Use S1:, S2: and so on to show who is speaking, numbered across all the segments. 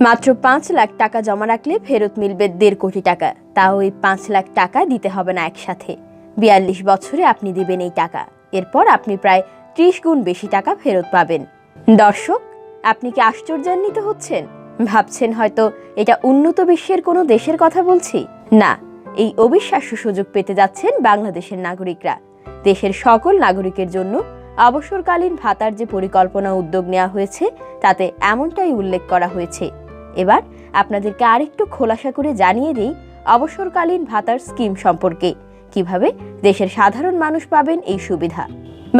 S1: মাত্র ৫ লাখ টাকা জমা রাখলে ফেরত মিলবে ১.৫ কোটি টাকা। তাও ওই ৫ লাখ টাকা দিতে হবে না একসাথে। ৪২ বছরে আপনি দিবেন এই টাকা। এরপর আপনি প্রায় ৩০ গুণ বেশি টাকা ফেরত পাবেন। দর্শক, আপনি কি আশ্চর্যান্বিত হচ্ছেন? ভাবছেন হয়তো এটা উন্নত বিশ্বের কোনো দেশের কথা বলছি। না, এই অবিশ্বাস্য সুযোগ পেতে যাচ্ছেন বাংলাদেশের নাগরিকরা। দেশের সকল নাগরিকের জন্য অবসরকালীন ভাতার যে পরিকল্পনা উদ্যোগ নেওয়া হয়েছে তাতে এমনটাই উল্লেখ করা হয়েছে। এবার আপনাদেরকে আরেকটু খোলাসা করে জানিয়ে দিই অবসরকালীন ভাতার স্কিম সম্পর্কে, কিভাবে দেশের সাধারণ মানুষ পাবেন এই সুবিধা।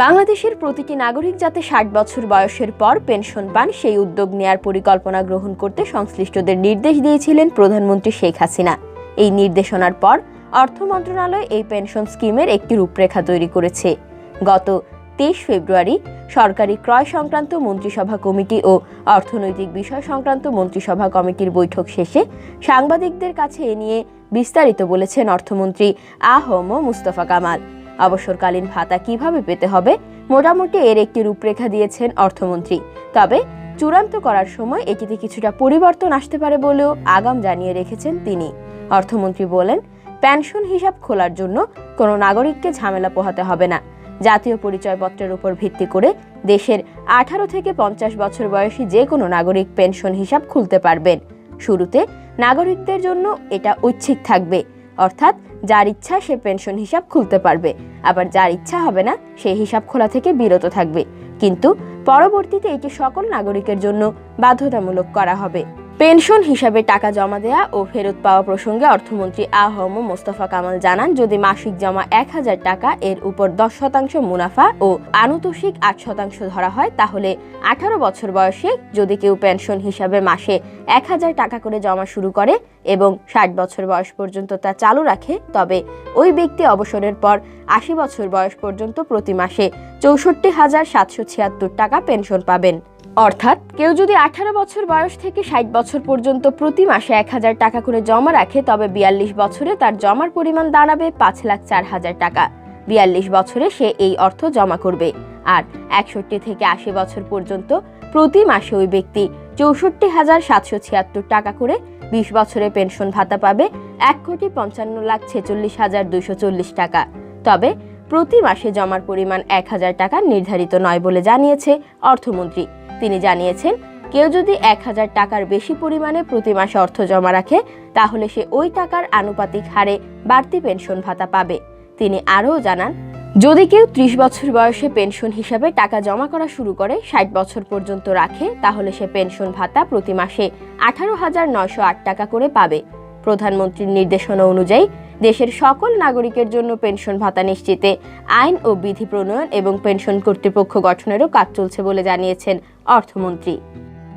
S1: বাংলাদেশের প্রতিটি নাগরিক যাতে ৬০ বছর বয়সের পর পেনশন পান সেই উদ্যোগ নেয়ার পরিকল্পনা গ্রহণ করতে সংশ্লিষ্টদের নির্দেশ দিয়েছিলেন প্রধানমন্ত্রী শেখ হাসিনা। এই নির্দেশনার পর অর্থ মন্ত্রণালয় এই পেনশন স্কিমের একটি রূপরেখা তৈরি করেছে। গত ২৩ ফেব্রুয়ারি সরকারি ক্রয় সংক্রান্ত মন্ত্রিসভা কমিটি ও অর্থনৈতিক বিষয় সংক্রান্ত মন্ত্রিসভা কমিটির বৈঠক শেষে সাংবাদিকদের কাছে এ নিয়ে বিস্তারিত বলেছেন অর্থমন্ত্রী আ.হ.ম মুস্তফা কামাল। অবসরকালীন ভাতা কিভাবে পেতে হবে মোটামুটি এর একটি রূপরেখা দিয়েছেন অর্থমন্ত্রী। তবে চূড়ান্ত করার সময় এটিতে কিছুটা পরিবর্তন আসতে পারে বলেও আগাম জানিয়ে রেখেছেন তিনি। অর্থমন্ত্রী বলেন, পেনশন হিসাব খোলার জন্য কোনো নাগরিককে ঝামেলা পোহাতে হবে না। জাতীয় পরিচয়পত্রের উপর ভিত্তি করে দেশের ১৮ থেকে ৫০ বছর বয়সী যে কোনো নাগরিক পেনশন হিসাব খুলতে পারবেন। শুরুতে নাগরিকদের জন্য এটা ঐচ্ছিক থাকবে, অর্থাৎ যার ইচ্ছা সে পেনশন হিসাব খুলতে পারবে, আবার যার ইচ্ছা হবে না সে হিসাব খোলা থেকে বিরত থাকবে। কিন্তু পরবর্তীতে এটি সকল নাগরিকের জন্য বাধ্যতামূলক করা হবে। পেনশন হিসাবে টাকা জমা দেয়া ও ফেরত পাওয়া প্রসঙ্গে অর্থমন্ত্রী আ.হ.ম মোস্তফা কামাল জানান, যদি মাসিক জমা ১,০০০ টাকা এর উপর ১০% মুনাফা ও আনুতোষিক ৮% ধরা হয়, তাহলে ১৮ বছর বয়সে যদি কেউ পেনশন হিসাবে মাসে ১,০০০ টাকা করে জমা শুরু করে এবং ৬০ বছর বয়স পর্যন্ত তা চালু রাখে, তবে ওই ব্যক্তি অবসরের পর ৮০ বছর বয়স পর্যন্ত প্রতি মাসে ৬৪,৭৭৬ টাকা পেনশন পাবেন। অর্থাৎ কেউ যদি ১৮ বছর বয়স থেকে ৬০ বছর পর্যন্ত প্রতি মাসে ১,০০০ টাকা করে জমা রাখে, তবে ৪২ বছরে তার জমার পরিমাণ দাঁড়াবে ৫,০৪,০০০ টাকা। ৪২ বছরে সে এই অর্থ জমা করবে। আর ৬১ থেকে ৮০ বছর পর্যন্ত প্রতি মাসে ওই ব্যক্তি ৬৪,৭৭৬ টাকা করে ২০ বছরে পেনশন ভাতা পাবে ১,৫৫,৪৬,২৪০ টাকা। তবে প্রতি মাসে জমার পরিমাণ ১,০০০ টাকা নির্ধারিত নয় বলে জানিয়েছে অর্থমন্ত্রী। তিনি জানিয়েছেন, কেউ যদি ১,০০০ টাকার বেশি পরিমাণে প্রতি মাসে অর্থ জমা রাখে তাহলে সে ওই টাকার আনুপাতিক হারে বাড়তি পেনশন ভাতা পাবে। তিনি আরও জানান, যদি কেউ ৩০ বছর বয়সে পেনশন হিসাবে টাকা জমা করা শুরু করে ৬০ বছর পর্যন্ত রাখে, তাহলে সে পেনশন ভাতা প্রতি মাসে ১৮,৯০৮ টাকা করে পাবে। প্রধানমন্ত্রীর নির্দেশনা অনুযায়ী দেশের সকল নাগরিকের জন্য পেনশন ভাতা নিশ্চিতে আইন ও বিধি প্রণয়ন এবং পেনশন কর্তৃপক্ষ গঠনেরও কাজ চলছে বলে জানিয়েছেন অর্থমন্ত্রী।